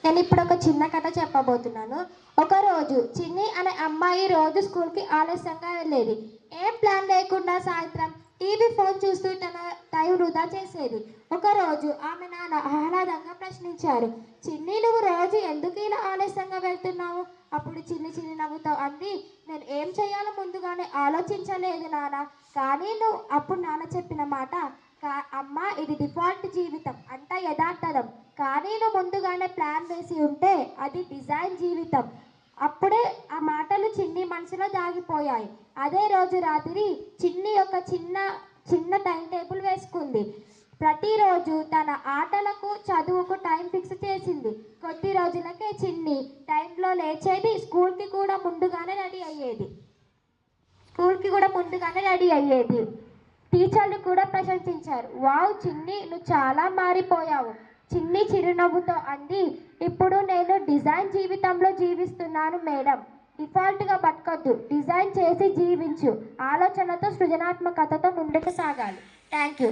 నేను ఇప్పుడు ఒక చిన్న కథ చెప్పబోతున్నాను. ఒకరోజు చిన్ని అనే అమ్మాయి రోజు స్కూల్కి ఆలస్యంగా వెళ్ళేది. ఏం ప్లాన్ లేకుండా సాయంత్రం టీవీ ఫోన్ చూస్తూ తన టైం వృధా చేసేది. ఒకరోజు ఆమె నాన్న ఆహ్లాదంగా ప్రశ్నించారు, చిన్ని, నువ్వు రోజు ఎందుకు ఇలా ఆలస్యంగా వెళ్తున్నావు? అప్పుడు చిన్ని నవ్వుతో అంది, నేను ఏం చేయాలో ముందుగానే ఆలోచించలేదు నాన్న. కానీ నువ్వు అప్పుడు నాన్న చెప్పిన మాట, అమ్మ, ఇది డిఫాల్ట్ జీవితం అంత యథార్థం. కానీ నువ్వు ముందుగానే ప్లాన్ వేసి ఉంటే అది డిజైన్ జీవితం. అప్పుడే ఆ మాటలు చిన్ని మనసులో దాగిపోయాయి. అదే రోజు రాత్రి చిన్ని ఒక చిన్న టైం టేబుల్ వేసుకుంది. ప్రతిరోజు తన ఆటలకు చదువుకు టైం ఫిక్స్ చేసింది. కొద్ది రోజులకే చిన్ని టైంలో లేచేది, స్కూల్కి కూడా ముందుగానే రెడీ అయ్యేది. టీచర్లు కూడా ప్రశంసించారు. వావ్ చిన్ని, నువ్వు చాలా మారిపోయావు. చిన్ని చిరునవ్వుతో అంది, ఇప్పుడు నేను డిజైన్ జీవితంలో జీవిస్తున్నాను మేడం. డిఫాల్ట్గా బతకొద్దు, డిజైన్ చేసి జీవించు. ఆలోచనతో, సృజనాత్మకతతో ముందుకు సాగాలి. Thank you.